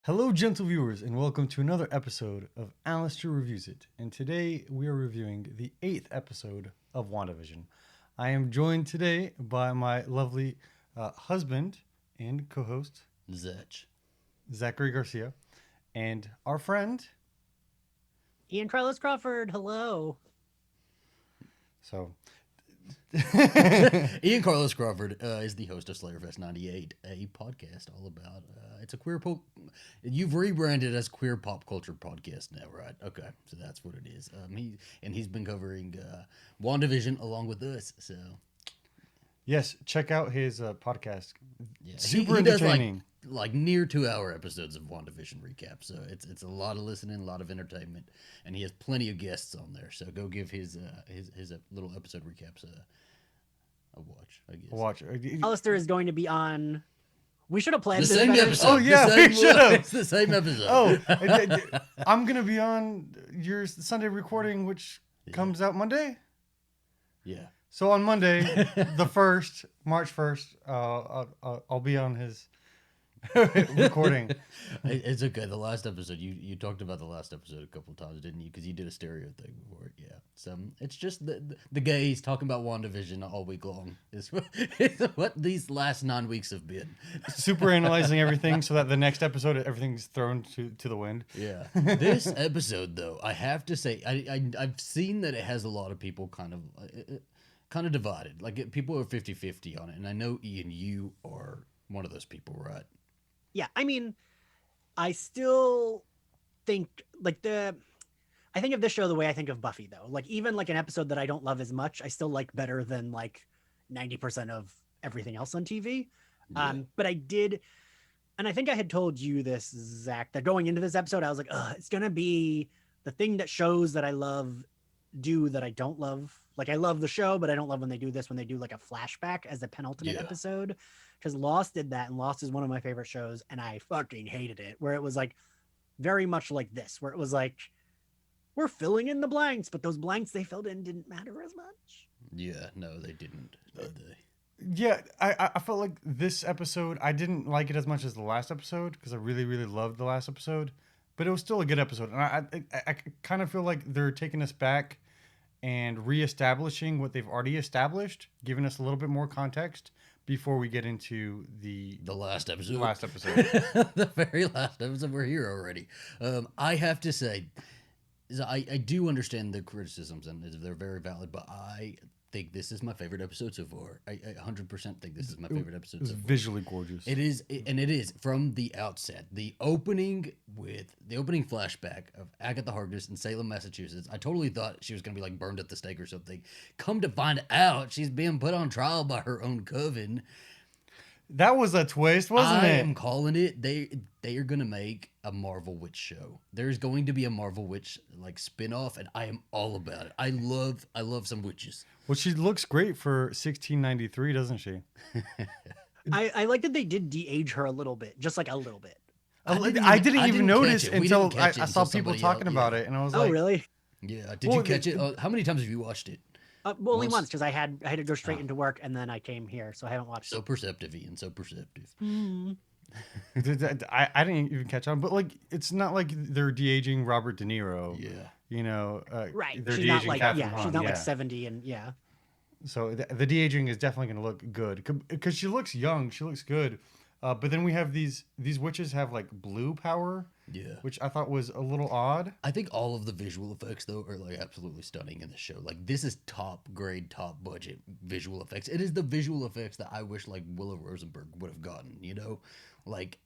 Hello, gentle viewers, and welcome to another episode of Alistair Reviews It. And today we are reviewing the 8th episode of WandaVision. I am joined today by my lovely husband and co host, Zech. Zachary Garcia, and our friend. Ian Carlos Crawford, hello. So, Ian Carlos Crawford is the host of Slayerfest 98, a podcast all about it's a queer you've rebranded as queer pop culture podcast now, right? Okay, so that's what it is. He's been covering WandaVision along with us. So yes, check out his podcast. yeah, Super he does entertaining. like near 2-hour episodes of WandaVision recap. So it's a lot of listening, a lot of entertainment, and he has plenty of guests on there. So go give his little episode recaps a watch, I guess. Watch. Alistair is going to be on. We should have planned The this same better. episode. Oh, yeah, the same we should've. It's the same episode. Oh, I'm going to be on your Sunday recording, which comes out Monday. Yeah. So on Monday, the 1st, March 1st, I'll be on his recording. It's okay. The last episode, you talked about the last episode a couple of times, didn't you? Because you did a stereo thing before it. Yeah. So it's just the gays talking about WandaVision all week long is what these last 9 weeks have been. Super analyzing everything so that the next episode, everything's thrown to the wind. Yeah. This episode, though, I have to say, I've seen that it has a lot of people kind of divided. Like people are 50-50 on it. And I know, Ian, you are one of those people, right? Yeah, I mean, I still think I think of this show the way I think of Buffy, though. Like even like an episode that I don't love as much, I still like better than like 90% of everything else on TV. Yeah. But I did, and I think I had told you this, Zach, that going into this episode, I was like, it's gonna be the thing that shows that I love do that I don't love. Like I love the show, but I don't love when they do this, when they do like a flashback as the penultimate episode. Because Lost did that, and Lost is one of my favorite shows, and I fucking hated it. Where it was like very much like this, where it was like we're filling in the blanks, but those blanks they filled in didn't matter as much. Yeah, no, they didn't. Did they? Yeah, I felt like this episode, I didn't like it as much as the last episode because I really, really loved the last episode. But it was still a good episode. And I kind of feel like they're taking us back and reestablishing what they've already established, giving us a little bit more context before we get into the last episode. The very last episode. We're here already. I have to say, I do understand the criticisms, and they're very valid, but I think this is my favorite episode so far. I 100% think this is my favorite episode so far. It's visually gorgeous. It is, and it is from the outset. The opening flashback of Agatha Harkness in Salem, Massachusetts. I totally thought she was going to be like burned at the stake or something. Come to find out, she's being put on trial by her own coven. That was a twist, wasn't I it? am calling it. They are gonna make a Marvel Witch show. There's going to be a Marvel Witch like spin-off, and I am all about it. I love some witches. Well, she looks great for 1693, doesn't she? I like that they did de-age her a little bit, just like a little bit. I didn't even notice catch it. We until didn't I catch it saw until people somebody talking else- about yeah. it, and I was Oh, like, really? Yeah. Did Well, you catch it? How many times have you watched it? Well, only Once. once because I had to go straight into work, and then I came here, so I haven't watched So it. perceptive, Ian. So perceptive. I didn't even catch on. But like, it's not like they're de-aging Robert De Niro. Yeah. You know, Right? They're She's not de-aging like Catherine she's Hahn, not like 70, and yeah. So the de-aging is definitely going to look good because she looks young. She looks good. But then we have these witches have like blue power, Yeah. which I thought was a little odd. I think all of the visual effects though are like absolutely stunning in the show. Like this is top grade, top budget visual effects. It is the visual effects that I wish like Willow Rosenberg would have gotten, you know? Like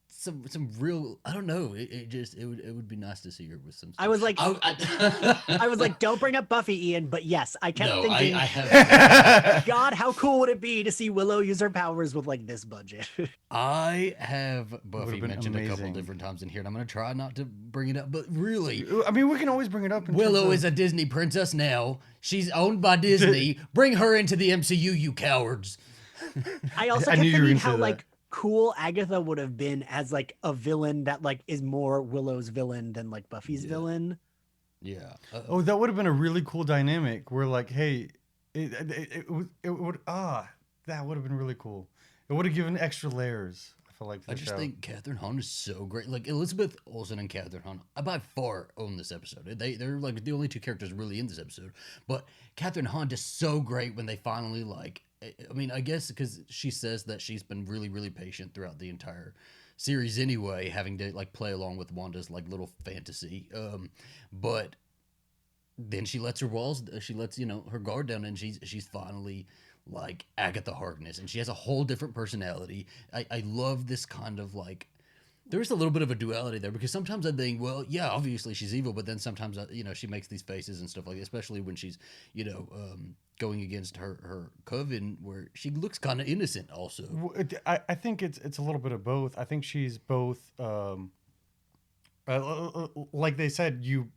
some real, I don't know. It would be nice to see her with some stuff. I was like, I I was like, don't bring up Buffy, Ian. But yes, I kept no, thinking, I have God, how cool would it be to see Willow use her powers with like this budget? I have Buffy Would've been mentioned a couple amazing. different times in here, and I'm gonna try not to bring it up, but really, I mean, we can always bring it up. In Willow terms is a Disney princess now. She's owned by Disney. Bring her into the MCU, you cowards. I also I kept knew you were thinking gonna how say that. like cool Agatha would have been as like a villain that like is more Willow's villain than like Buffy's Yeah. villain. Yeah. Oh, that would have been a really cool dynamic. Where like, hey, it would that would have been really cool. It would have given extra layers. I feel like. For I the just show. think Catherine Hahn is so great. Like Elizabeth Olsen and Catherine Hahn, by far own this episode. They're like the only two characters really in this episode. But Catherine Hahn is so great when they finally like. I mean, I guess because she says that she's been really, really patient throughout the entire series anyway, having to like play along with Wanda's like little fantasy. But then she lets her walls. She lets her guard down, and she's finally like Agatha Harkness, and she has a whole different personality. I love this kind of like. There's a little bit of a duality there because sometimes I think, well, yeah, obviously she's evil, but then sometimes she makes these faces and stuff like that, especially when she's going against her coven, where she looks kind of innocent also. I think it's a little bit of both. I think she's both. Like they said, you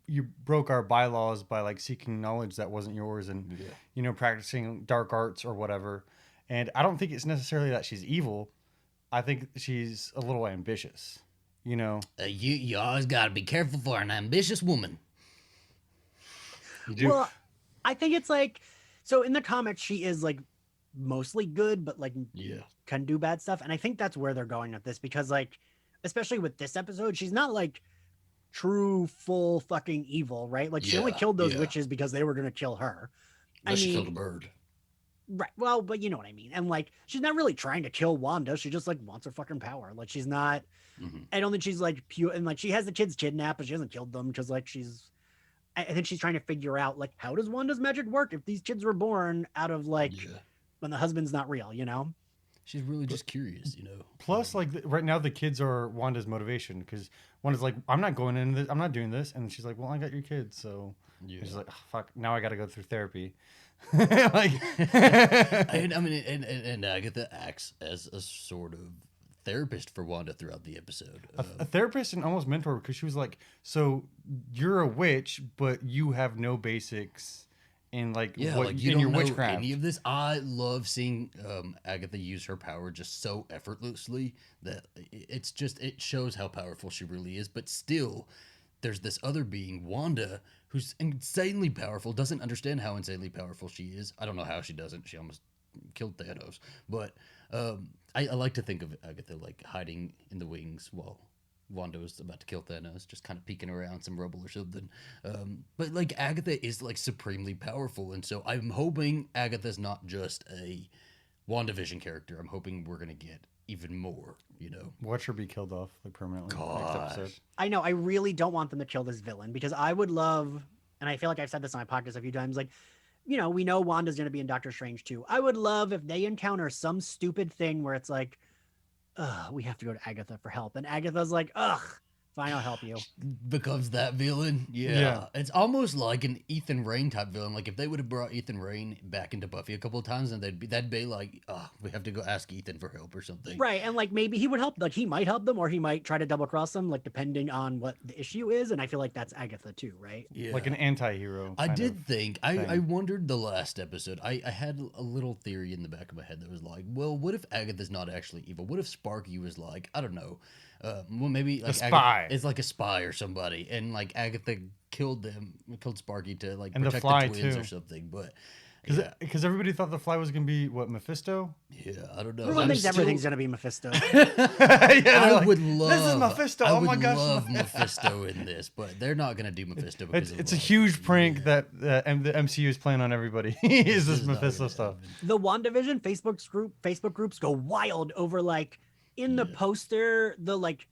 broke our bylaws by like seeking knowledge that wasn't yours, and practicing dark arts or whatever. And I don't think it's necessarily that she's evil. I think she's a little ambitious. You always got to be careful for an ambitious woman. Well, I think it's like, so in the comics she is like mostly good, but like can do bad stuff, and I think that's where they're going with this, because like especially with this episode, she's not like true full fucking evil, right? Like she only killed those witches because they were gonna kill her. She killed a bird. Right. Well, but you know what I mean. And like, she's not really trying to kill Wanda. She just like wants her fucking power. Like she's not, I don't think she's like pure. And like, she has the kids kidnapped, but she hasn't killed them because like I think she's trying to figure out like, how does Wanda's magic work if these kids were born out of like, when the husband's not real, She's really just curious, Plus, like right now, the kids are Wanda's motivation, because Wanda's like, I'm not going in this, I'm not doing this, and she's like, well, I got your kids, so she's like, oh, fuck, now I got to go through therapy. Like, and I mean, and Agatha acts as a sort of therapist for Wanda throughout the episode. A therapist and almost mentor, because she was like, so you're a witch, but you have no basics in like like you don't know any of this. I love seeing Agatha use her power just so effortlessly that it shows how powerful she really is. But still, there's this other being, Wanda, who's insanely powerful, doesn't understand how insanely powerful she is. I don't know how she doesn't. She almost killed Thanos. But I like to think of Agatha like hiding in the wings while Wanda was about to kill Thanos, just kind of peeking around some rubble or something. But like Agatha is like supremely powerful, and so I'm hoping Agatha's not just a WandaVision character. I'm hoping we're gonna get even more. Watch her be killed off like permanently next episode. I know. I really don't want them to kill this villain, because I would love, and I feel like I've said this on my podcast a few times, like, we know Wanda's gonna be in Doctor Strange too. I would love if they encounter some stupid thing where it's like, we have to go to Agatha for help. And Agatha's like, fine, I'll help you. Becomes that villain. Yeah. It's almost like an Ethan Rayne type villain. Like if they would have brought Ethan Rayne back into Buffy a couple of times, and that'd be like, we have to go ask Ethan for help or something. Right. And like maybe he would help, like he might help them, or he might try to double cross them, like depending on what the issue is. And I feel like that's Agatha too, right? Yeah. Like an anti-hero. I did think, I wondered the last episode. I had a little theory in the back of my head that was like, well, what if Agatha's not actually evil? What if Sparky was like, I don't know, well, maybe like a spy. It's like a spy or somebody, and like Agatha killed Sparky to like and protect the twins too, or something. But because everybody thought the Fly was gonna be what, Mephisto? Yeah, I don't know. Everyone thinks everything's gonna be Mephisto. I would love. This is Mephisto. I oh my gosh, love Mephisto in this, but they're not gonna do Mephisto because it's a huge prank that the MCU is playing on everybody. Is this Mephisto stuff? The WandaVision Facebook groups go wild over like in the poster, the like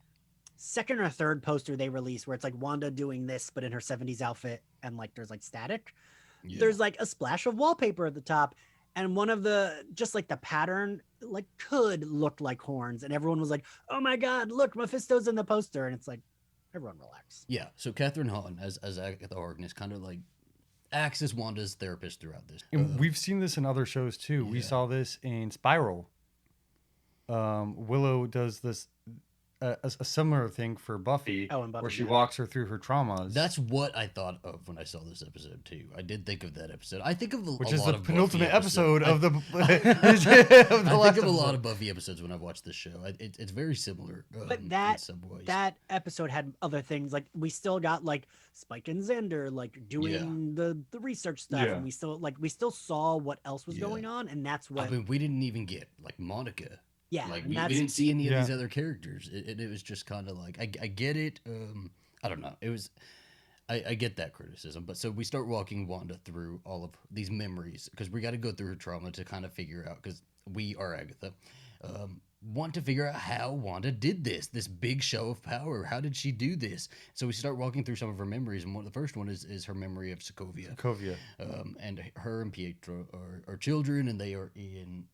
second or third poster they release where it's like Wanda doing this but in her 70s outfit, and like there's like static. There's like a splash of wallpaper at the top, and one of the just like the pattern like could look like horns, and everyone was like, oh my god, look, Mephisto's in the poster. And it's like, everyone relax. So Catherine Hahn as Agatha Harkness kind of like acts as Wanda's therapist throughout this. And we've seen this in other shows too. We saw this in Spiral. Willow does this a similar thing for Buffy, where she walks her through her traumas. That's what I thought of when I saw this episode too. I did think of that episode. I think of which is the penultimate episode of the. I think of a lot of Buffy episodes when I've watched this show. It's very similar, but in some ways. That episode had other things. Like we still got like Spike and Xander like doing the research stuff, and we still saw what else was going on, and that's what. I mean, we didn't even get like Monica. Yeah, Like and we that's didn't see any of Yeah. these other characters. It was just kind of like I get it. I don't know. It was I get that criticism, but so we start walking Wanda through all of these memories because we got to go through her trauma to kind of figure out because we are Agatha. Want to figure out how Wanda did this big show of power. How did she do this? So we start walking through some of her memories, and the first one is her memory of Sokovia. Sokovia. And her and Pietro are children, and they are in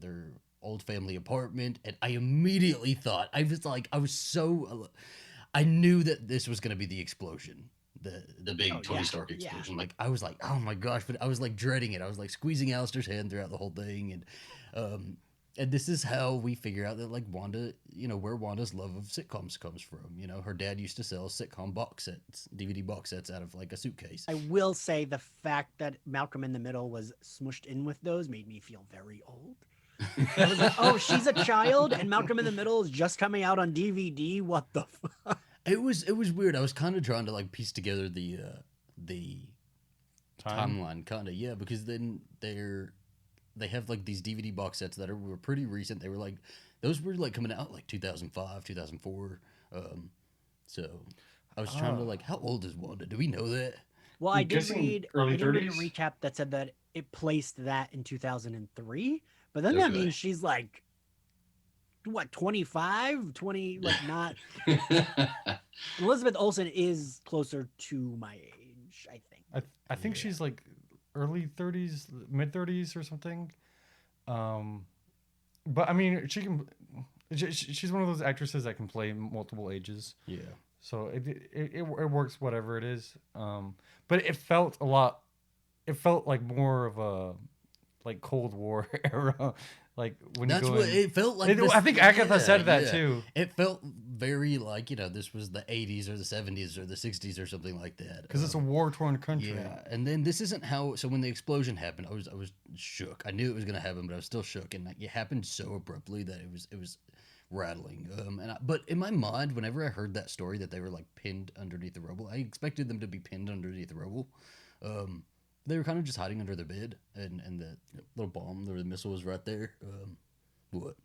their old family apartment. And I immediately thought I knew that this was going to be the explosion, the big Oh, Tony yeah, Stark yeah. explosion. Like I was like, oh my gosh, but I was like dreading it. I was like squeezing Alistair's hand throughout the whole thing, and this is how we figure out that like Wanda, where Wanda's love of sitcoms comes from. Her dad used to sell sitcom box sets, DVD box sets out of like a suitcase. I will say the fact that Malcolm in the Middle was smushed in with those made me feel very old. I was like, oh, she's a child, and Malcolm in the Middle is just coming out on DVD. What the fuck? It was weird. I was kind of trying to like piece together the timeline, kind of, yeah, because then they have like these DVD box sets that were pretty recent. They were like those were like coming out like 2005, 2004. So I was trying to like, how old is Wanda? Do we know that? Well, I'm I did guessing read early I did read a 30s? recap that said that it placed that in 2003, but then that Okay. means she's like what 25, 20, like not. Elizabeth Olsen is closer to my age, I think. I think Yeah. she's like early 30s, mid 30s or something. But I mean, she's one of those actresses that can play multiple ages. Yeah. So it works whatever it is. But it felt a lot. It felt like more of a like Cold War era. Like when That's you go what in, it felt like. I think Agatha said that yeah. too. It felt very like this was the 80s or the 70s or the 60s or something like that. Because it's a war torn country. Yeah, and then this isn't how. So when the explosion happened, I was shook. I knew it was gonna happen, but I was still shook, and it happened so abruptly that it was rattling. But in my mind, whenever I heard that story that they were like pinned underneath the rubble, I expected them to be pinned underneath the rubble. They were kind of just hiding under the bed, and the little bomb or the missile was right there. What?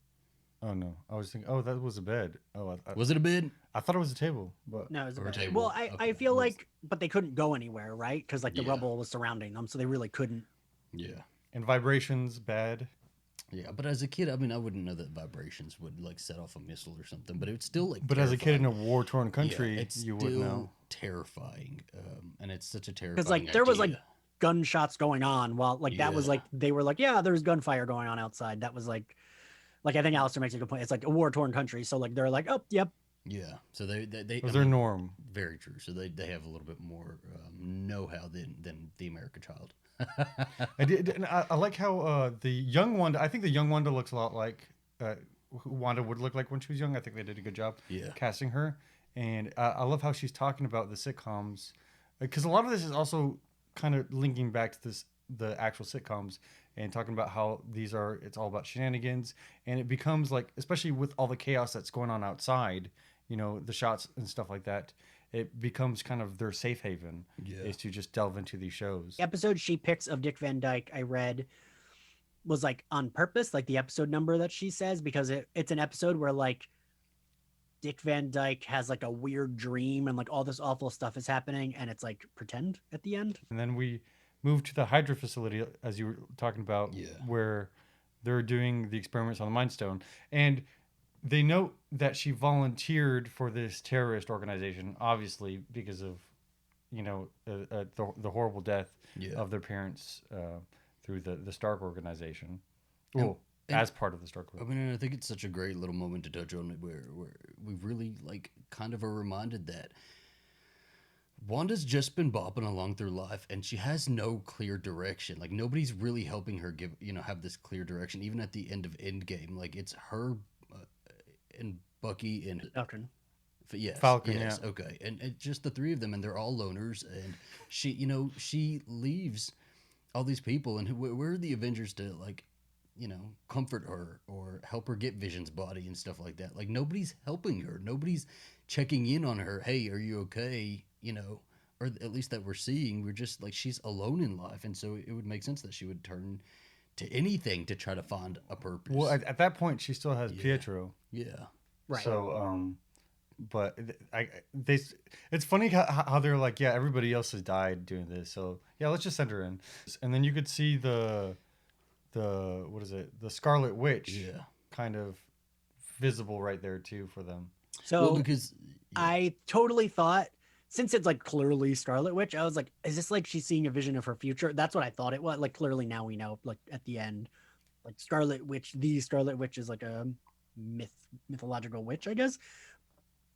Oh no, I was thinking. Oh, that was a bed. Oh, Was it a bed? I thought it was a table, but No, it was a Or a bad- table. Well, I Okay. feel like, but they couldn't go anywhere, right? Because like the Yeah. rubble was surrounding them, so they really couldn't. Yeah. and vibrations bad. Yeah, but as a kid, I mean, I wouldn't know that vibrations would like set off a missile or something, but it would still like. But as a kid in a terrifying. war torn country, Yeah, it's you still would know. terrifying, and it's such a terrifying. Because like there was like idea. gunshots going on while like that was Yeah. like they were like, yeah, there's gunfire going on outside. That was like I think Alistair makes a good point. It's like a war torn country, so like they're like, oh, yep. Yeah, so they It was I their mean, norm. very true. So they have a little bit more know-how than the American child. I did. And I like how the young Wanda. I think the young Wanda looks a lot like who Wanda would look like when she was young. I think they did a good job Yeah. casting her, and I love how she's talking about the sitcoms, because a lot of this is also kind of linking back to the actual sitcoms and talking about how it's all about shenanigans, and it becomes like, especially with all the chaos that's going on outside, the shots and stuff like that. It becomes kind of their safe haven, Yeah. is to just delve into these shows. The episode she picks of Dick Van Dyke, I read, was like on purpose, like the episode number that she says, because it's an episode where like Dick Van Dyke has like a weird dream and like all this awful stuff is happening, and it's like pretend at the end. And then we move to the Hydra facility, as you were talking about, Yeah. where they're doing the experiments on the Mind Stone. And they note that she volunteered for this terrorist organization, obviously because of, the horrible death Yeah. of their parents through the Stark organization. And- Well, and- as part of the Stark I organization. mean, I think it's such a great little moment to touch on it where we really like kind of are reminded that Wanda's just been bopping along through life and she has no clear direction. Like nobody's really helping her have this clear direction. Even at the end of Endgame, like it's her and Bucky and Lawton. yes, Falcon, yes, yeah. okay, and just the three of them, and they're all loners. And she leaves all these people, and where are the Avengers to like, comfort her or help her get Vision's body and stuff like that? Like nobody's helping her. Nobody's checking in on her. Hey, are you okay? Or at least that we're seeing. We're just like she's alone in life, and so it would make sense that she would turn to anything to try to find a purpose. Well, at that point, she still has Yeah. Pietro. Yeah. Right. So, but it's funny how they're like, yeah, everybody else has died doing this, so yeah, let's just send her in. And then you could see the what is it, the Scarlet Witch, Yeah. kind of visible right there too for them. So Well, because I totally thought, since it's like clearly Scarlet Witch, I was like, is this like she's seeing a vision of her future? That's what I thought it was. Like, clearly now we know, like at the end, like Scarlet Witch, the Scarlet Witch is like a mythological witch, I guess.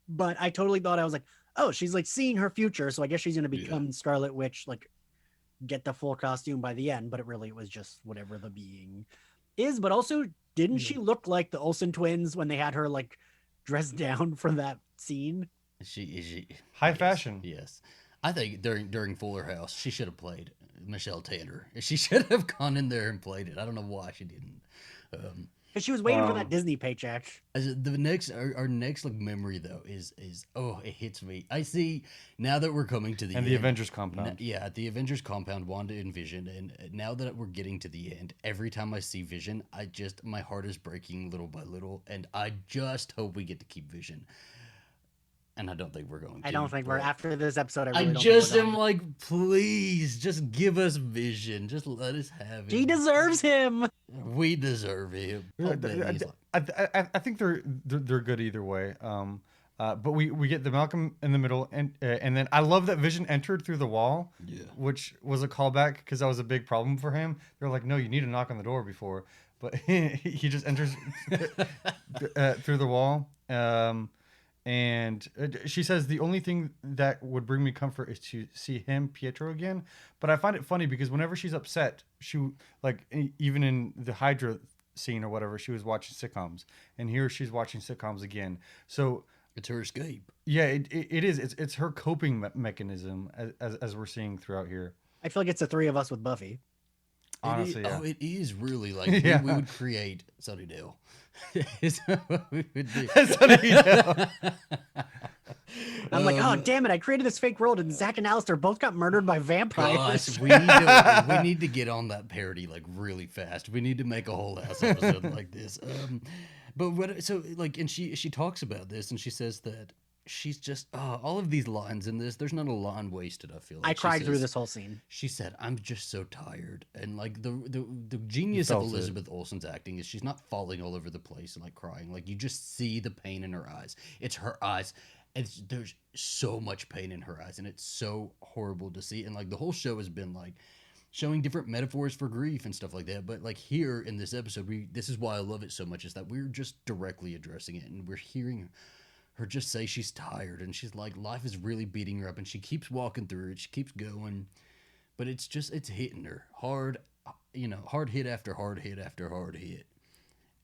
But I totally thought, I was like, oh, she's like seeing her future, so I guess she's gonna become Scarlet Witch, like get the full costume by the end. But it was just whatever the being is. But also, didn't she look like the Olsen twins when they had her like dressed down for that scene? she High yes, fashion. Yes. I think during Fuller House, she should have played Michelle Tanner. She should have gone in there and played it. I don't know why she didn't. Because she was waiting for that Disney paycheck. Our next like memory though is oh, it hits me. I see now that we're coming to the And end, the Avengers compound. Yeah, at the Avengers compound, Wanda and Vision, and now that we're getting to the end, every time I see Vision, my heart is breaking little by little, and I just hope we get to keep Vision. And I don't think we're going to. I don't think we're, but after this episode. I I really don't just think we're am going. like, please, just give us Vision. Just let us have it. She deserves him. We deserve him. Yeah, I bet he's like- I think they're good either way. But we get the Malcolm in the middle, and then I love that Vision entered through the wall, Yeah. which was a callback because that was a big problem for him. They're like, no, you need to knock on the door before, but he just enters through the wall. And she says the only thing that would bring me comfort is to see him, Pietro, again. But I find it funny because whenever she's upset, she like even in the Hydra scene or whatever, she was watching sitcoms, and here she's watching sitcoms again. So It's her escape. yeah, it is. It's her coping mechanism as we're seeing throughout here. I feel like it's the three of us with Buffy. Honestly, it is, yeah. Oh, it is really like Yeah. we would create Sunnydale. Is what we would do. Sunnydale. I'm like, oh damn it! I created this fake world, and Zach and Alistair both got murdered by vampires. Gosh, we need to get on that parody like really fast. We need to make a whole ass episode like this. But what? So like, and she talks about this, and she says that she's just all of these lines in this. There's not a line wasted. I feel like I She cried through says- this whole scene. She said, "I'm just so tired," and like the genius of felt it. Elizabeth Olsen's acting is she's not falling all over the place and like crying. Like you just see the pain in her eyes. It's her eyes. There's so much pain in her eyes, and it's so horrible to see. And like the whole show has been like showing different metaphors for grief and stuff like that. But like here in this episode, this is why I love it so much, is that we're just directly addressing it, and we're hearing her just say she's tired, and she's like, life is really beating her up, and she keeps walking through it. She keeps going, but it's hitting her hard, hard hit after hard hit after hard hit.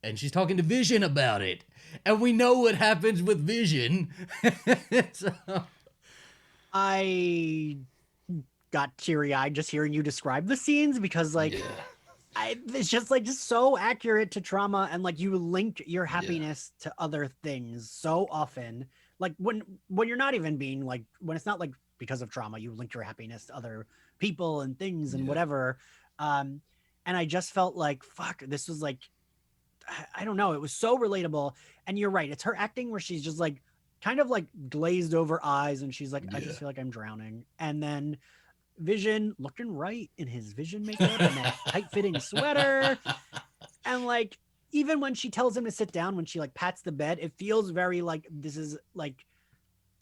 And she's talking to Vision about it. And we know what happens with Vision. So, I got teary-eyed just hearing you describe the scenes, because like it's just like just so accurate to trauma, and like you link your happiness to other things so often. Like when you're not even being like, when it's not like because of trauma, you link your happiness to other people and things and whatever. And I just felt like, fuck, this was like, I don't know, it was so relatable. And you're right, it's her acting where she's just like kind of like glazed over eyes, and she's like, I just feel like I'm drowning. And then Vision looking right in his Vision makeup and that tight-fitting sweater, and like even when she tells him to sit down, when she like pats the bed, it feels very like, this is like,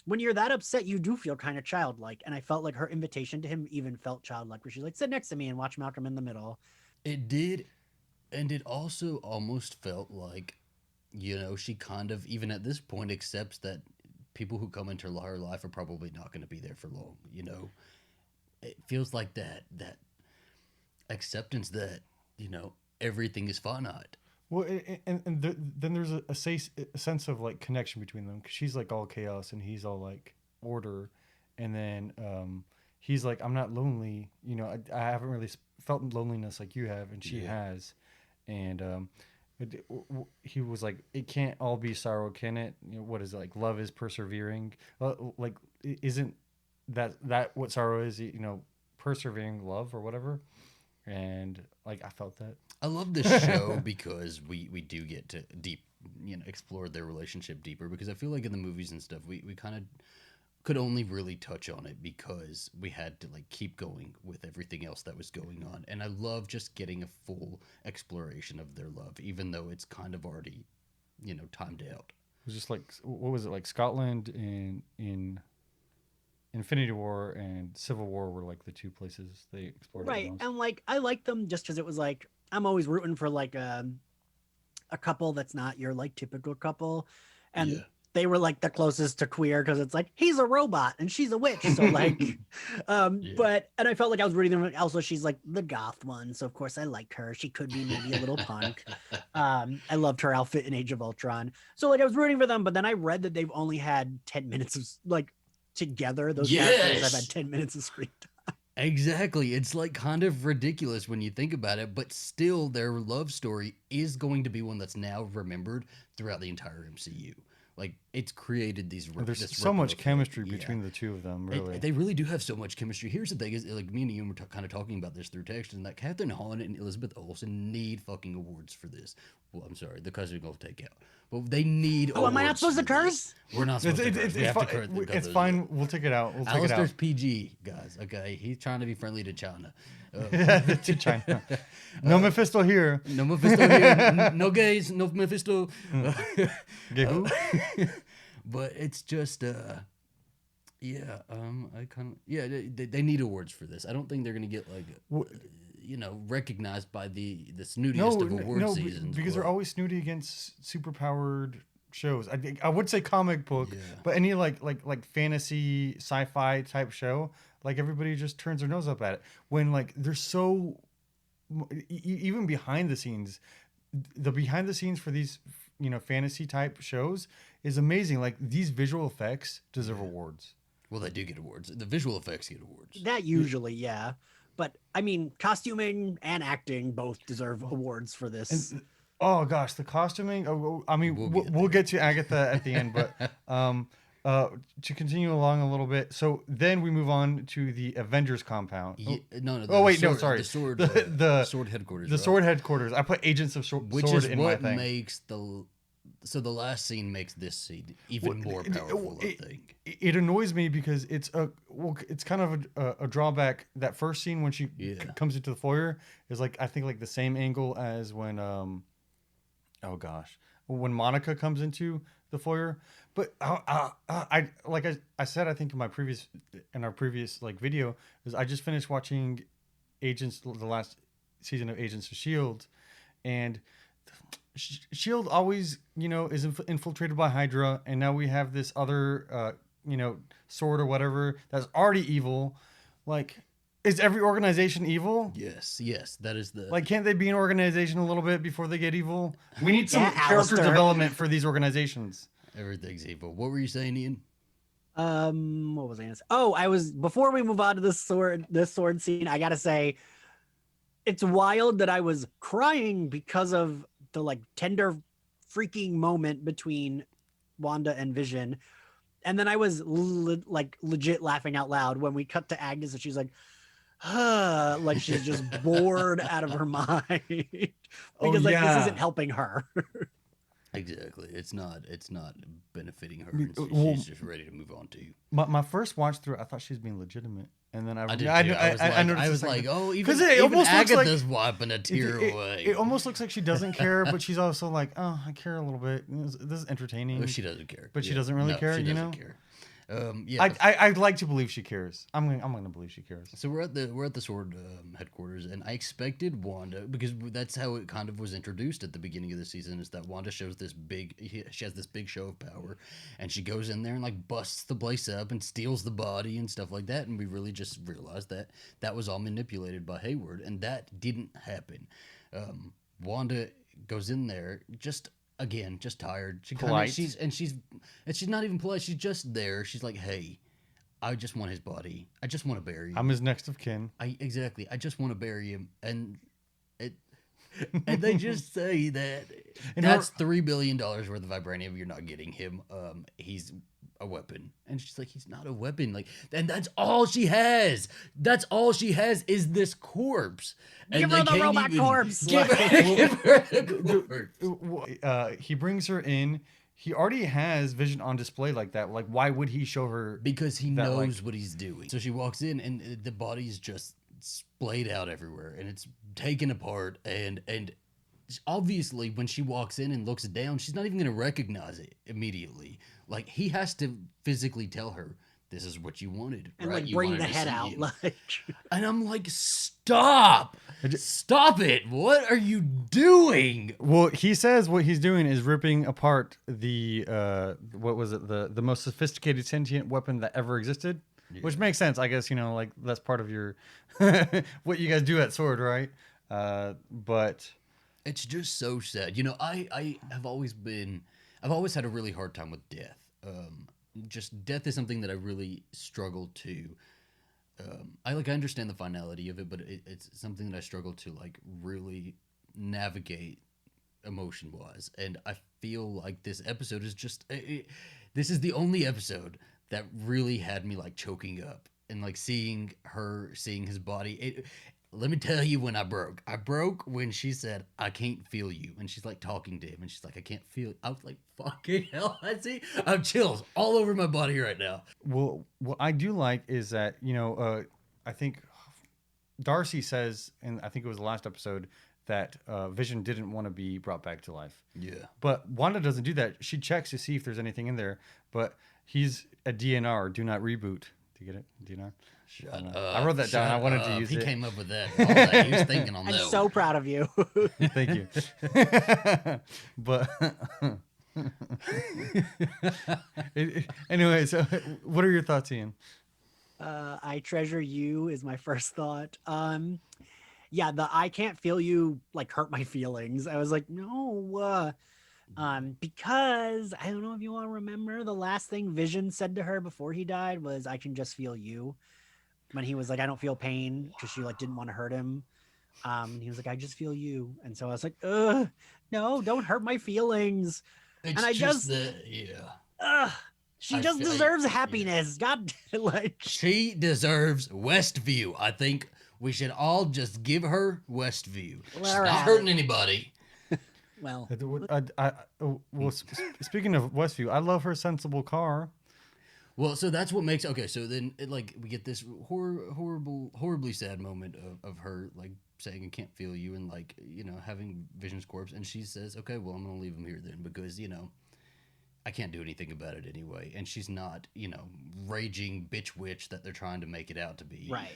when you're that upset, you do feel kind of childlike. And I felt like her invitation to him even felt childlike, where she's like, sit next to me and watch Malcolm in the Middle. it did. And it also almost felt like, she kind of, even at this point, accepts that people who come into her life are probably not going to be there for long, It feels like that acceptance that, everything is finite. Well, then there's a sense of like connection between them, because she's like all chaos and he's all like order, and then he's like, I'm not lonely, I haven't really felt loneliness like you have, and she has, and he was like, it can't all be sorrow, can it? What is it, like, love is persevering? Like, isn't that what sorrow is? Persevering love or whatever. and like I felt that. I love this show because we do get to explore their relationship deeper, because I feel like in the movies and stuff we kind of could only really touch on it because we had to like keep going with everything else that was going on. And I love just getting a full exploration of their love, even though it's kind of already, timed out. It was just like, what was it, like Scotland in Infinity War and Civil War were like the two places they explored. Right. And like I like them just because it was like I'm always rooting for like a couple that's not your like typical couple. And Yeah. they were like the closest to queer because it's like he's a robot and she's a witch. So like but and I felt like I was reading them. Also, she's like the goth one. So of course I like her. She could be maybe a little punk. I loved her outfit in Age of Ultron. So like I was rooting for them, but then I read that they've only had 10 minutes of like together. Those characters have had 10 minutes of screen time. Exactly. It's like kind of ridiculous when you think about it, but still their love story is going to be one that's now remembered throughout the entire MCU. Like it's created these. There's so much chemistry between the two of them. Really, they really do have so much chemistry. Here's the thing: is like me and you were kind of talking about this through text, and that Catherine Hahn and Elizabeth Olsen need fucking awards for this. Well, I'm sorry, the cussing will take out, but they need. Oh, am I not supposed to curse? We're not supposed to curse. We have to curse. It's fine. We'll take it out. Alistair's PG, guys. Okay, he's trying to be friendly to China. To China. No Mephisto here. No Mephisto here. No gays. No Mephisto. Gay who? But it's just, I kind of, they need awards for this. I don't think they're gonna get like, recognized by the snootiest of award seasons. Because they're always snooty against superpowered shows. I would say comic book, but any like fantasy sci-fi type show, like everybody just turns their nose up at it when like they're so even behind the scenes for these fantasy type shows is amazing. Like these visual effects deserve awards. Well, they do get awards. The visual effects get awards. That usually, yeah. But I mean, costuming and acting both deserve awards for this. Oh gosh, the costuming. I mean, we'll get to Agatha at the end, but to continue along a little bit. So then we move on to the Avengers compound. Sorry. The sword. The sword headquarters. The sword headquarters. I put Agents of Sword in my thing. Makes the last scene makes this scene even more powerful. I think it annoys me because it's kind of a drawback. That first scene when she comes into the foyer is like I think like the same angle as when when Monica comes into the foyer. But I said I think in our previous like video is I just finished watching the last season of Agents of S.H.I.E.L.D. and S.H.I.E.L.D. always is infiltrated by Hydra, and now we have this other sword or whatever that's already evil. Like, is every organization evil? Yes, that is the like. Can't they be an organization a little bit before they get evil? We need some character development for these organizations. Everything's evil. What were you saying, Ian? What was I gonna say? Oh, before we move on to this sword scene, I gotta say, it's wild that I was crying because of the like tender freaking moment between Wanda and Vision. And then I was legit laughing out loud when we cut to Agnes and she's like, like she's just bored out of her mind because this isn't helping her. Exactly. It's not benefiting her. She's just ready to move on to you. My first watch through, I thought she was being legitimate. And then I was like, oh, even Agatha's wiping a tear away. It almost looks like she doesn't care, but she's also like, oh, I care a little bit. This is entertaining. Well, she doesn't care. But she doesn't really care, she doesn't care. I'd like to believe she cares. I'm gonna believe she cares. So we're at the sword headquarters, and I expected Wanda, because that's how it kind of was introduced at the beginning of the season, is that Wanda she has this big show of power, and she goes in there and like busts the place up and steals the body and stuff like that, and we really just realized that was all manipulated by Hayward, and that didn't happen. Wanda goes in there just tired. She's not even polite. She's just there. She's like, hey, I just want his body. I just want to bury him. I'm his next of kin. I just want to bury him. And they just say that that's $3 billion worth of vibranium. You're not getting him. He's a weapon. And she's like, he's not a weapon. Like, and that's all she has. That's all she has is this corpse. And Give her the robot corpse. Give her the corpse. He brings her in. He already has Vision on display like that. Like, why would he show her? Because he that, knows what he's doing. So she walks in, and the body's just splayed out everywhere, and it's taken apart. And obviously, when she walks in and looks down, she's not even going to recognize it immediately. Like, he has to physically tell her, this is what you wanted, and right? like You bring wanted the to head see out, it. like. And I'm like, stop it. What are you doing? Well, he says what he's doing is ripping apart the what was it, the most sophisticated sentient weapon that ever existed, which makes sense, I guess. Like, that's part of your what you guys do at Sword, right? But It's just so sad. I've always had a really hard time with death. Just death is something that I really struggle to. I understand the finality of it, but it's something that I struggle to like really navigate emotion wise. And I feel like this episode is just this is the only episode that really had me like choking up and like seeing his body. Let me tell you when I broke. I broke when she said, I can't feel you. And she's like talking to him and she's like, I can't feel. I was like, fucking hell. I have chills all over my body right now. well, what I do like is that, I think Darcy says, and I think it was the last episode, that Vision didn't want to be brought back to life. Yeah. But Wanda doesn't do that. She checks to see if there's anything in there, but he's a DNR, do not reboot. Do you get it? DNR? Shut up. I wrote that down. I wanted to use he it. He came up with that. All that. He was thinking on I'm that so one. proud of you. Thank you. But anyway, so what are your thoughts, Ian? I treasure you is my first thought. Yeah, the I can't feel you like hurt my feelings. I was like, no, because I don't know if you all remember the last thing Vision said to her before he died was, I can just feel you. When he was like, I don't feel pain, because she like didn't want to hurt him. He was like, I just feel you. And so I was like, no, don't hurt my feelings. It's and I just she just deserves happiness. God, like she deserves Westview. I think we should all just give her Westview. She's not hurting anybody. Well, speaking of Westview, I love her sensible car. Well, so that's what makes so then we get this horribly sad moment of her like saying I can't feel you and like having Vision's corpse, and she says, okay, well, I'm gonna leave him here then because I can't do anything about it anyway. And she's not raging bitch witch that they're trying to make it out to be, right.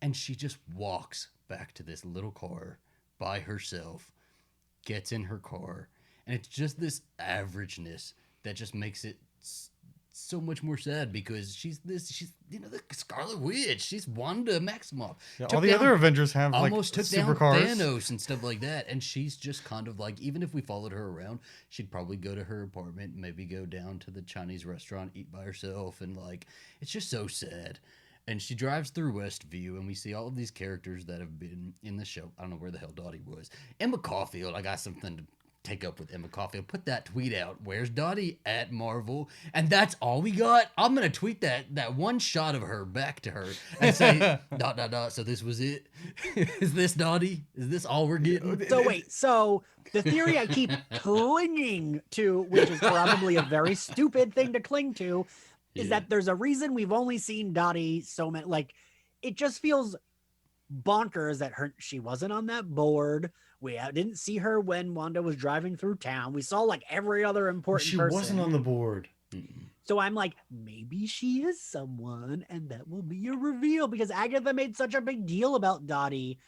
And she just walks back to this little car by herself, gets in her car, and it's just this averageness that just makes it so much more sad because she's the Scarlet Witch. She's Wanda Maximoff. Yeah, all the other Avengers have almost like took supercars. down Thanos and stuff like that, and she's just kind of like, even if we followed her around, she'd probably go to her apartment, maybe go down to the Chinese restaurant, eat by herself, and like it's just so sad. And she drives through Westview, and we see all of these characters that have been in the show. I don't know where the hell Dottie was. Emma Caulfield, I got something to take up with Emma Caulfield. Put that tweet out. Where's Dottie at Marvel? And that's all we got. I'm gonna tweet that one shot of her back to her and say ... So this was it. Is this Dottie? Is this all we're getting? So wait. So the theory I keep clinging to, which is probably a very stupid thing to cling to, is that there's a reason we've only seen Dottie so many. Like, it just feels bonkers that she wasn't on that board. We didn't see her when Wanda was driving through town. We saw like every other important person. She wasn't on the board. So I'm like, maybe she is someone, and that will be a reveal because Agatha made such a big deal about Dottie,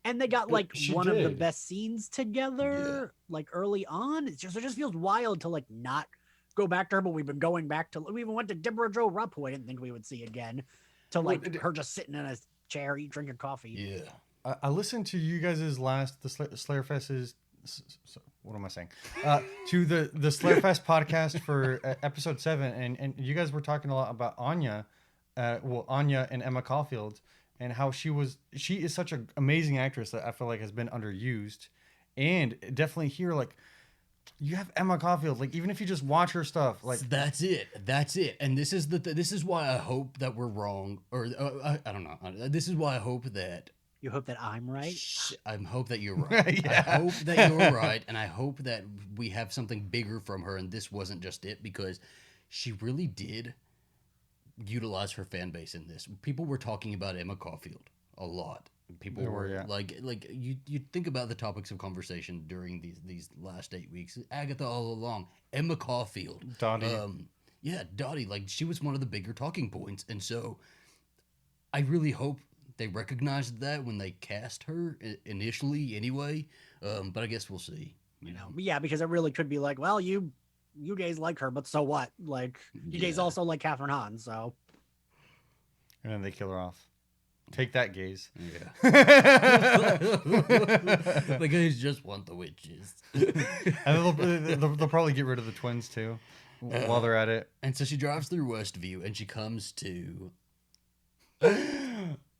and they got like one of the best scenes together, like early on. It just feels wild to like not go back to her, but we've been going back to. We even went to Deborah Jo Rupp, who I didn't think we would see again, to like her just sitting in a chair, drinking coffee. Yeah. I listened to you guys' last, the Slayer Fest's, what am I saying? To the Slayer Fest podcast for episode 7, and you guys were talking a lot about Anya, Anya and Emma Caulfield, and how she is such an amazing actress that I feel like has been underused, and definitely here, like, you have Emma Caulfield. Like, even if you just watch her stuff, like that's it. And this is this is why I hope that we're wrong, or I don't know. This is why I hope that. You hope that I'm right? I hope that you're right. Yeah. I hope that you're right, and I hope that we have something bigger from her, and this wasn't just it, because she really did utilize her fan base in this. People were talking about Emma Caulfield a lot. People were yeah. like you think about the topics of conversation during these last 8 weeks. Agatha all along, Emma Caulfield, Dottie. Dottie. Like, she was one of the bigger talking points, and so I really hope they recognized that when they cast her initially, anyway. But I guess we'll see. You know, Yeah, because it really could be like, well, you gays like her, but so what? Like, you gays also like Catherine Hahn, so. And then they kill her off. Take that, gays. Yeah. The gays just want the witches. And they'll probably get rid of the twins too while they're at it. And so she drives through Westview, and she comes to.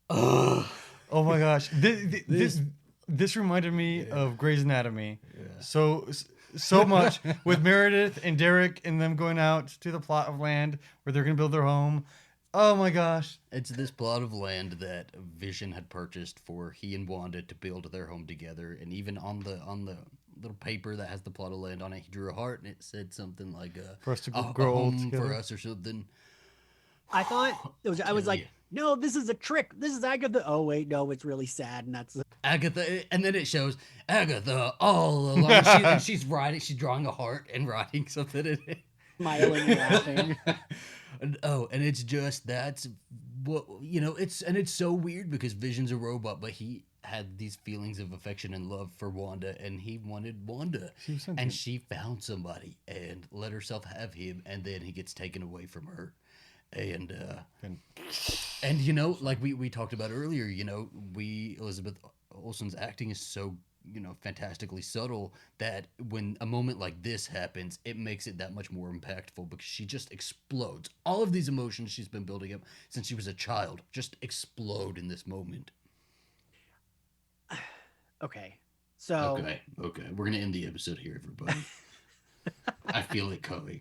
Oh my gosh! This reminded me of Grey's Anatomy. Yeah. So much with Meredith and Derek and them going out to the plot of land where they're gonna build their home. Oh my gosh! It's this plot of land that Vision had purchased for he and Wanda to build their home together, and even on the little paper that has the plot of land on it, he drew a heart, and it said something like for us to a grow old home together. for us or something. I thought it was. I was like, no, this is a trick. This is Agatha. Oh wait, no, it's really sad, and that's Agatha. And then it shows Agatha all alone. She's writing. She's drawing a heart and writing something in it. smiling and laughing. And it's just that's what it's so weird because Vision's a robot, but he had these feelings of affection and love for Wanda, and he wanted Wanda, and she found somebody and let herself have him, and then he gets taken away from her. And like we talked about earlier, Elizabeth Olsen's acting is so fantastically subtle that when a moment like this happens, it makes it that much more impactful because she just explodes. All of these emotions she's been building up since she was a child just explode in this moment. Okay, so okay, we're gonna end the episode here, everybody. I feel it coming.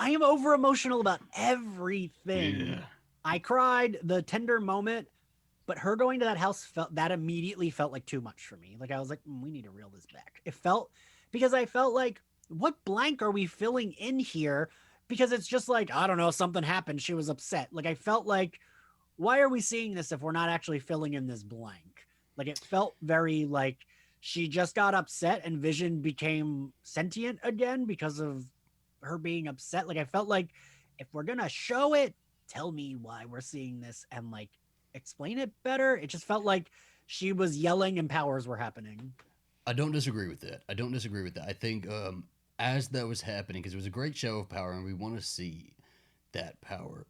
I am over emotional about everything. Yeah. I cried the tender moment, but her going to that house immediately felt like too much for me. Like, I was like, we need to reel this back. Because I felt like, what blank are we filling in here? Because it's just like, I don't know, something happened. She was upset. Like, I felt like, why are we seeing this if we're not actually filling in this blank? Like, it felt very like she just got upset and Vision became sentient again because of her being upset. Like, I felt like if we're going to show it, tell me why we're seeing this and like explain it better. It just felt like she was yelling and powers were happening. I don't disagree with that. I think as that was happening, because it was a great show of power and we want to see that power,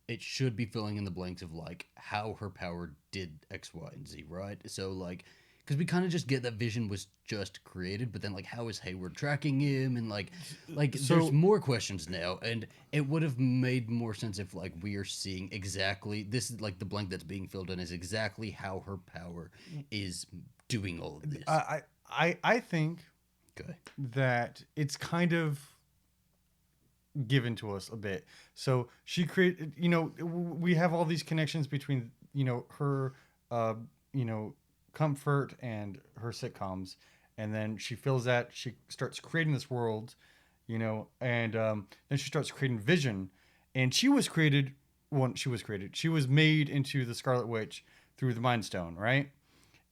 it should be filling in the blanks of like how her power did X, Y, and Z, right? So like, because we kind of just get that Vision was just created, but then like how is Hayward tracking him, and like there's more questions now, and it would have made more sense if like we are seeing exactly this is like the blank that's being filled in is exactly how her power is doing all of this. I think that it's kind of given to us a bit. So she created, we have all these connections between, her, comfort and her sitcoms. And then she feels that she starts creating this world, and then she starts creating Vision. And she was made into the Scarlet Witch through the Mind Stone, right?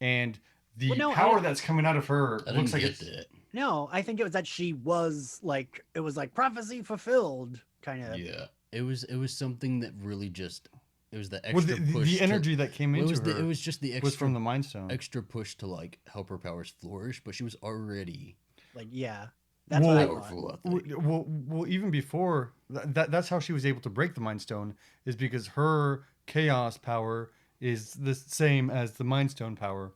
And the power that's coming out of her looks like it's... No, I think it was that she was like, it was like prophecy fulfilled, kind of. Yeah, it was something that really just, it was the extra push. The energy that came into her. It was just the extra, was from the Mind Stone. Extra push to like help her powers flourish, but she was already like, yeah, that's what I thought. Well, even before that's how she was able to break the Mind Stone, is because her chaos power is the same as the Mind Stone power,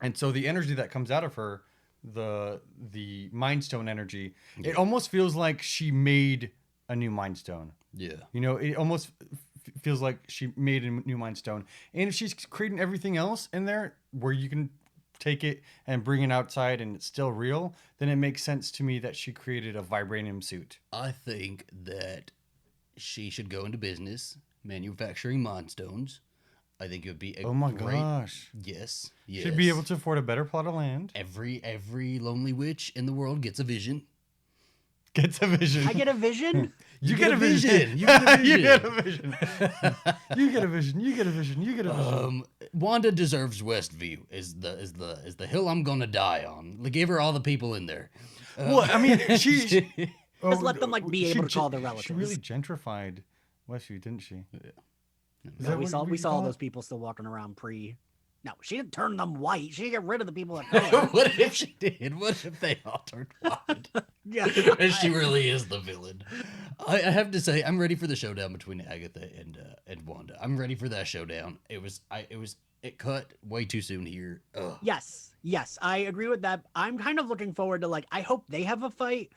and so the energy that comes out of her, the Mind Stone energy, it almost feels like she made a new Mind Stone. Yeah. It almost feels like she made a new Mind Stone. And if she's creating everything else in there where you can take it and bring it outside and it's still real, then it makes sense to me that she created a vibranium suit. I think that she should go into business manufacturing Mind Stones. I think it would be a Oh my great... gosh. Yes. Should be able to afford a better plot of land. Every lonely witch in the world gets a vision. Gets a vision. I get a vision. You get a vision. You get a vision. You get a vision. You get a vision. You get a vision. You get a vision. Wanda deserves Westview. Is the hill I'm gonna die on. They gave her all the people in there. Well, I mean, she Just let them like be she able to gen- call their relatives. She really gentrified Westview, didn't she? Yeah. Is No, that we what saw you we saw call all it? those people still walking around pre. No, she didn't turn them white. She didn't get rid of the people that color. What if she did? What if they all turned white? Yeah, And she really is the villain. I have to say, I'm ready for the showdown between Agatha and Wanda. I'm ready for that showdown. It cut way too soon here. Ugh. Yes, I agree with that. I'm kind of looking forward to like. I hope they have a fight,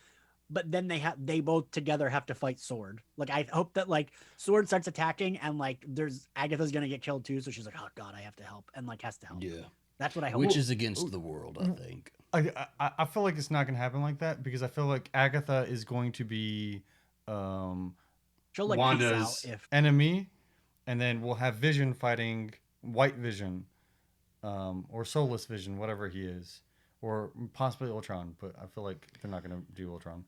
but then they both together have to fight Sword. Like I hope that like Sword starts attacking and like there's Agatha's gonna get killed too, so she's like, oh god, I have to help, and like has to help. Yeah. That's what I hope. Which is against the world, I think. I feel like it's not gonna happen like that because I feel like Agatha is going to be she'll like Wanda's peace out if enemy, and then we'll have Vision fighting White Vision, or Soulless Vision, whatever he is, or possibly Ultron. But I feel like they're not gonna do Ultron.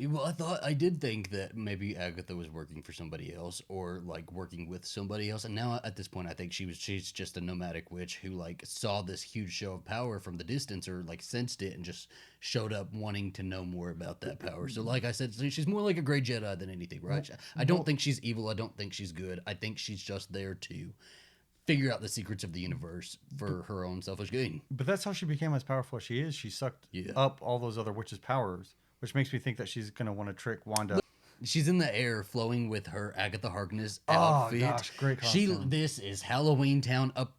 Well, I did think that maybe Agatha was working for somebody else or like working with somebody else. And now at this point, I think she's just a nomadic witch who like saw this huge show of power from the distance or like sensed it and just showed up wanting to know more about that power. So like I said, she's more like a gray Jedi than anything, right? I don't think she's evil. I don't think she's good. I think she's just there to figure out the secrets of the universe for her own selfish gain. But that's how she became as powerful as she is. She sucked Yeah. up all those other witches' powers, which makes me think that she's gonna want to trick Wanda. She's in the air flowing with her Agatha Harkness Oh outfit. gosh, great costume. This is Halloween Town up.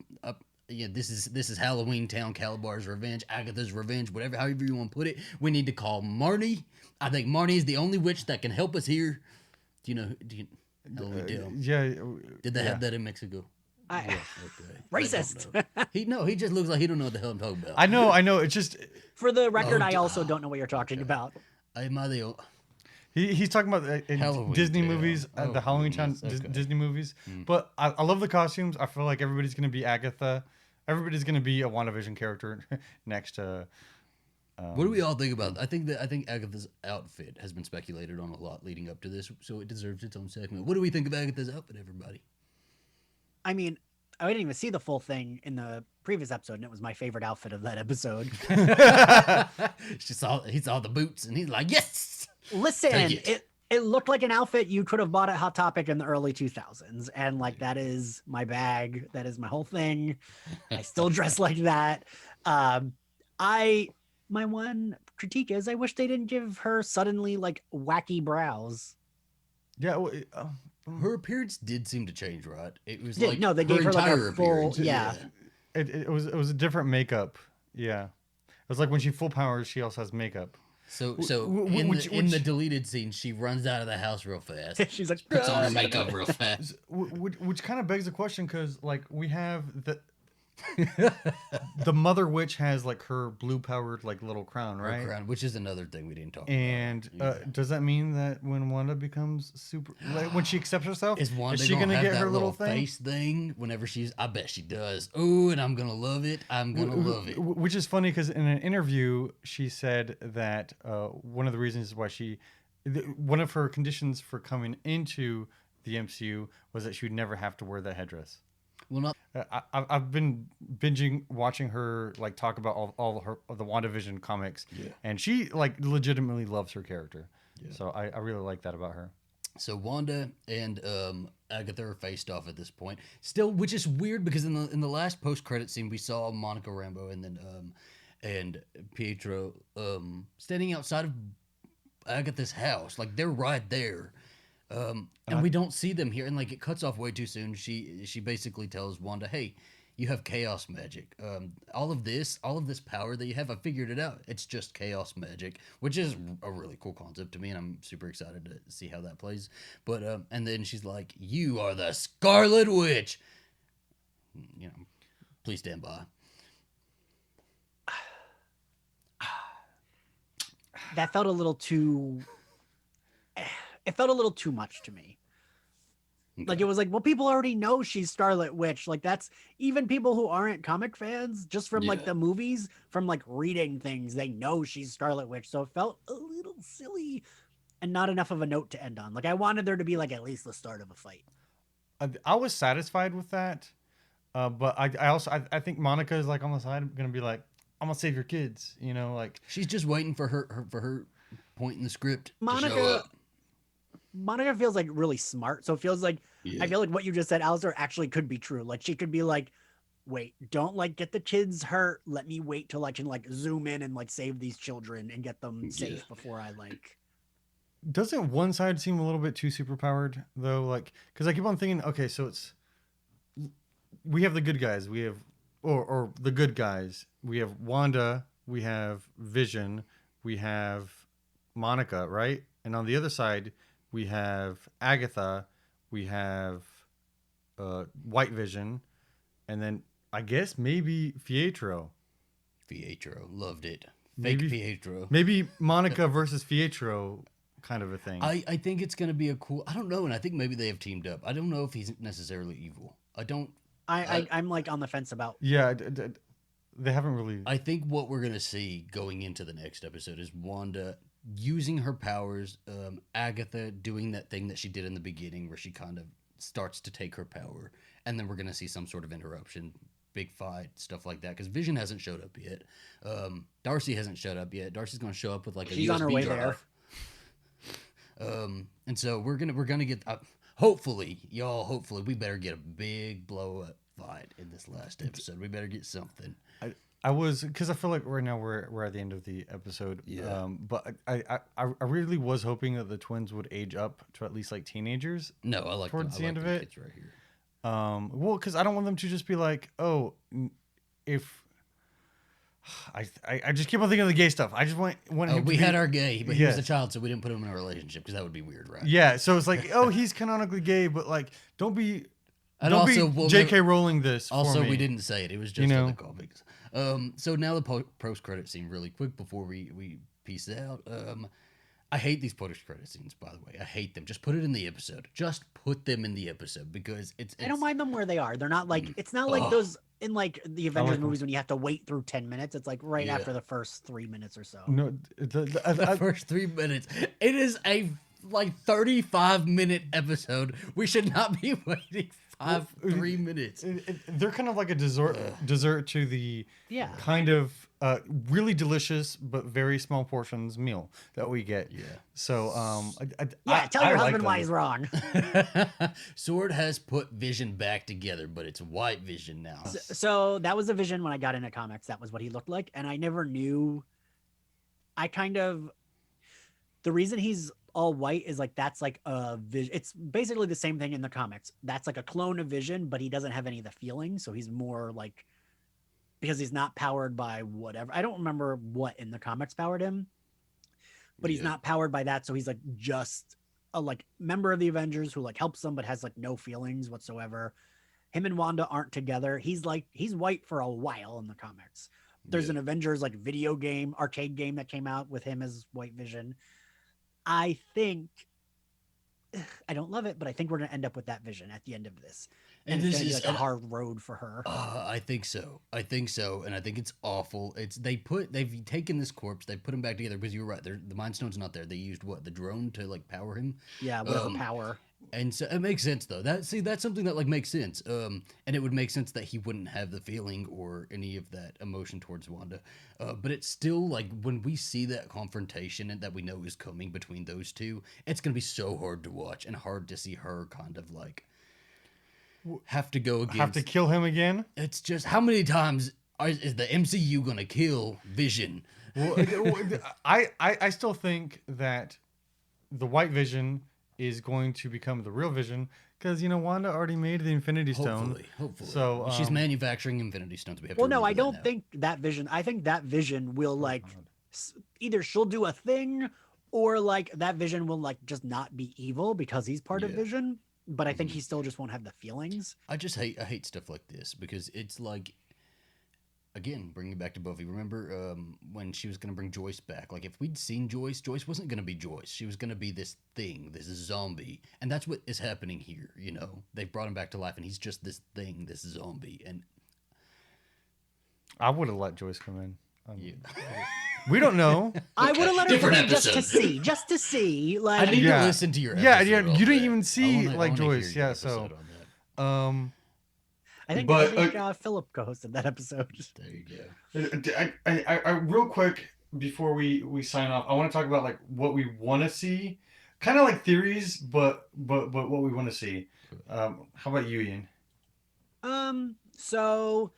Yeah, this is Halloween Town, Calabar's revenge, Agatha's revenge, however you want to put it. We need to call Marnie. I think Marnie is the only witch that can help us here. Do you know Halloween Town? Yeah. Did they have that in Mexico? I, Okay. racist. He just looks like he don't know what the hell I'm talking about. I know. It's just For the record, Oh, I also don't know what you're talking about. Am I the he's talking about Halloween Disney Town. movies, Oh, the Halloween Town goodness, okay. Disney movies. But I love the costumes. I feel like everybody's gonna be Agatha. Everybody's gonna be a WandaVision character next to. What do we all think about? I think Agatha's outfit has been speculated on a lot leading up to this, so it deserves its own segment. What do we think of Agatha's outfit, everybody? I mean, I didn't even see the full thing in the previous episode, and it was my favorite outfit of that episode. He saw the boots, and he's like, "Yes." Listen, Take it looked like an outfit you could have bought at Hot Topic in the early 2000s, and like that is my bag. That is my whole thing. I still dress like that. My one critique is I wish they didn't give her suddenly like wacky brows. Yeah. Well, Her appearance did seem to change, right? It was Yeah, like no, they gave her like entire a full appearance. yeah. it was a different makeup. Yeah. It was like when she full powers, she also has makeup. So Wh- which- in the which- deleted scene, she runs out of the house real fast, She's like puts on her makeup real fast. Which kind of begs the question because like we have the mother witch has like her blue powered like little crown, Her right? crown, which is another thing we didn't talk And about. Yeah. does that mean that when Wanda becomes super, like, when she accepts herself, Is Wanda she gonna have get that her little thing? face thing whenever she's? I bet she does. Ooh, and I'm gonna love it. I'm gonna love it. Which is funny because in an interview she said that one of the reasons why one of her conditions for coming into the MCU was that she would never have to wear that headdress. Well, not I've been watching her like talk about all her the WandaVision comics, and she like legitimately loves her character. Yeah. So I really like that about her. so. Wanda and Agatha are faced off at this point. Still, which is weird because in the last post credit scene we saw Monica Rambeau and then and Pietro standing outside of Agatha's house. Like they're right there. And we don't see them here, and like it cuts off way too soon. She basically tells Wanda, "Hey, You have chaos magic. All of this power that you have, I figured it out. It's just chaos magic, which is a really cool concept to me, and I'm super excited to see how that plays. But and then she's like, "You are the Scarlet Witch." You know, please stand by. That felt a little too. It felt a little too much to me. Okay. Like, it was like, well, people already know she's Scarlet Witch. Like, that's even people who aren't comic fans, just from like Yeah. the movies, from like reading things, they know she's Scarlet Witch. So it felt a little silly and not enough of a note to end on. Like, I wanted there to be like at least the start of a fight. I was satisfied with that, but I also I think Monica is like on the side gonna be like, I'm gonna save your kids, you know, like She's just waiting for her point in the script to show Monica up. Monica feels like really smart. So it feels like, I feel like what you just said, Alistair, actually could be true. Like, she could be like, wait, don't like get the kids hurt. Let me wait till I can like zoom in and like save these children and get them safe before I like. doesn't one side seem a little bit too superpowered though? Like, because I keep on thinking, okay, so we have the good guys, we have or the good guys, we have Wanda, we have Vision, we have Monica, right? And on the other side, we have Agatha, we have White Vision, and then I guess maybe Pietro. Pietro loved it. Maybe Pietro. Maybe Monica versus Pietro kind of a thing. I think it's gonna be a cool. I don't know, and I think maybe they have teamed up. I don't know if he's necessarily evil. I'm like on the fence about. Yeah, they haven't really. I think what we're gonna see going into the next episode is Wanda using her powers, Agatha doing that thing that she did in the beginning, where she kind of starts to take her power, and then we're gonna see some sort of interruption, big fight, stuff like that. Because Vision hasn't showed up yet. Darcy hasn't showed up yet. Darcy's gonna show up with like a She's USB on her way drive. And so we're gonna get hopefully we better get a big blow up fight in this last episode. We better get something. I was, because I feel like right now we're at the end of the episode. Yeah. But I really was hoping that the twins would age up to at least like teenagers. No, I like towards the end of the it. kids right here. Well, because I don't want them to just be like, oh, if I just keep on thinking of the gay stuff. I just want him We to had be, our gay, but he was a Yes. child, so we didn't put him in a relationship because that would be weird, right? Yeah, so it's like, oh, he's canonically gay, but like, don't be. And Don't also, be we'll J.K. Rowling this. Also, for me. we didn't say it. It was just in the comics. So now the post-credit scene really quick before we piece out. I hate these post-credit scenes, by the way. I hate them. Just put it in the episode. Just put them in the episode because it's I don't mind them where they are. They're not like, it's not like those in like the Avengers like them. movies when you have to wait through 10 minutes. It's like right Yeah. after the first 3 minutes or so. No, the first 3 minutes. It is a like 35-minute episode. We should not be waiting 3 minutes. They're kind of like a dessert to the Yeah. kind of really delicious but very small portions meal that we get. Yeah. So Tell your I like husband why them. he's wrong. Sword has put Vision back together, but it's White Vision now. So that was a Vision when I got into comics. That was what he looked like. And I never knew. The reason he's all white is like, that's like a Vision. It's basically the same thing in the comics. That's like a clone of Vision, but he doesn't have any of the feelings. So he's more like, because he's not powered by whatever. I don't remember what in the comics powered him, but he's not powered by that. So he's like just a like member of the Avengers who like helps them, but has like no feelings whatsoever. Him and Wanda aren't together. He's white for a while in the comics. There's an Avengers like video game, arcade game that came out with him as White Vision. I think, I don't love it, but I think we're going to end up with that Vision at the end of this. And this it's going to is be like a hard road for her. I think so. And I think it's awful. They've taken this corpse, they put him back together because you were right. The Mind Stone's not there. They used the drone to like power him. Yeah, whatever power. And so it makes sense though. That's something that like makes sense. And it would make sense that he wouldn't have the feeling or any of that emotion towards Wanda. But it's still like when we see that confrontation and that we know is coming between those two, it's gonna be so hard to watch and hard to see her kind of like have to go against. Have to kill him again. It's just how many times is the MCU gonna kill Vision? Well, I still think that the White Vision is going to become the real Vision, because Wanda already made the Infinity Stone. Hopefully. So she's manufacturing Infinity Stones. We have Well, to no, I remember that don't now. think that Vision. I think that Vision will God. either she'll do a thing, or like that Vision will like just not be evil because he's part of Yeah. Vision. But I think he still just won't have the feelings. I hate stuff like this because it's like, again, bringing it back to Buffy. Remember when she was going to bring Joyce back? Like, if we'd seen Joyce wasn't going to be Joyce. She was going to be this thing, this zombie. And that's what is happening here, They've brought him back to life, and he's just this thing, this zombie. And I would have let Joyce come in. yeah. We don't know. I would have let her Different come in just to episode. see. I Like, need Yeah. to listen to your Yeah, episode yeah, on you didn't that. even see, I wanna like, hear Joyce. your Yeah, so- episode on that. I think But, Philip co-hosted that episode. There you go. I real quick before we sign off, I want to talk about like what we want to see, kind of like theories, but what we want to see. How about you, Ian? So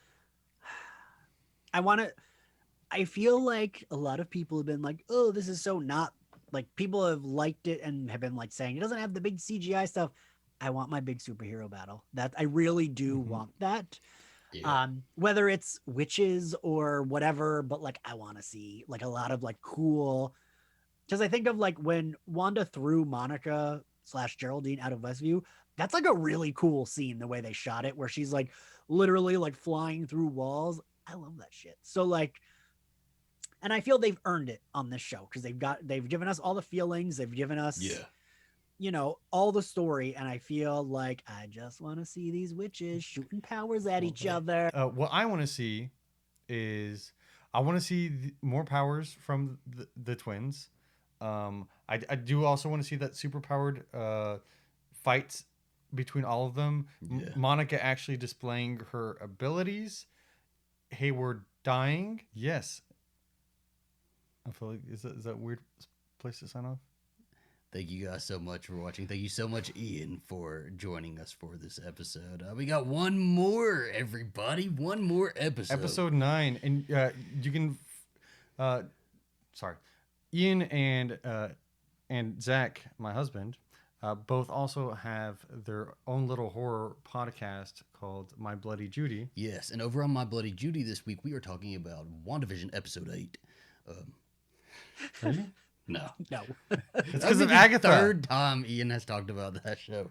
I feel like a lot of people have been like, oh, this is so not like, people have liked it and have been like saying it doesn't have the big CGI stuff. I want my big superhero battle. That I really do want that. Yeah. Whether it's witches or whatever, but like I want to see like a lot of like cool, because I think of like when Wanda threw Monica / Geraldine out of Westview, that's like a really cool scene, the way they shot it, where she's like literally like flying through walls. I love that shit. So like, and I feel they've earned it on this show because they've given us all the feelings, they've given us all the story, and I feel like I just want to see these witches shooting powers at each other. What I want to see is I want to see more powers from the twins. I do also want to see that super powered fights between all of them. Yeah. Monica actually displaying her abilities. Hayward dying. Yes. I feel like is that a weird place to sign off? Thank you guys so much for watching. Thank you so much, Ian, for joining us for this episode. We got one more, everybody. One more episode. Episode 9, and you can. Ian and Zach, my husband, both also have their own little horror podcast called My Bloody Judy. Yes, and over on My Bloody Judy this week, we are talking about WandaVision episode 8. Really? No. No. It's because of Agatha. Third time Ian has talked about that show.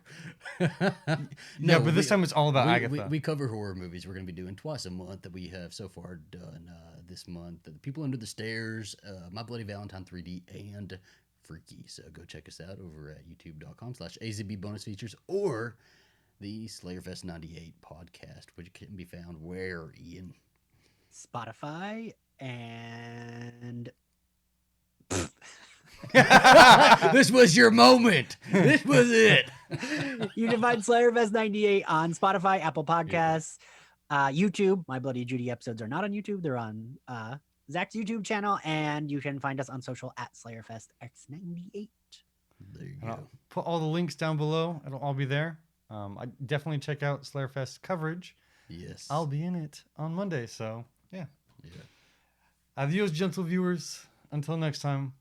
No, but this time it's all about Agatha. We cover horror movies. We're going to be doing twice a month that we have so far done this month. The People Under the Stairs, My Bloody Valentine 3D, and Freaky. So go check us out over at youtube.com/AZB bonus features or the Slayerfest 98 podcast, which can be found where, Ian? Spotify and This was your moment. This was it. you can find Slayerfest 98 on Spotify, Apple Podcasts, YouTube. My Bloody Judy episodes are not on YouTube. They're on Zach's YouTube channel, and you can find us on social at SlayerFestX98. There you And I'll go. put all the links down below. It'll all be there. I definitely check out Slayerfest coverage. Yes. I'll be in it on Monday. So, yeah. Yeah. Adios, gentle viewers. Until next time.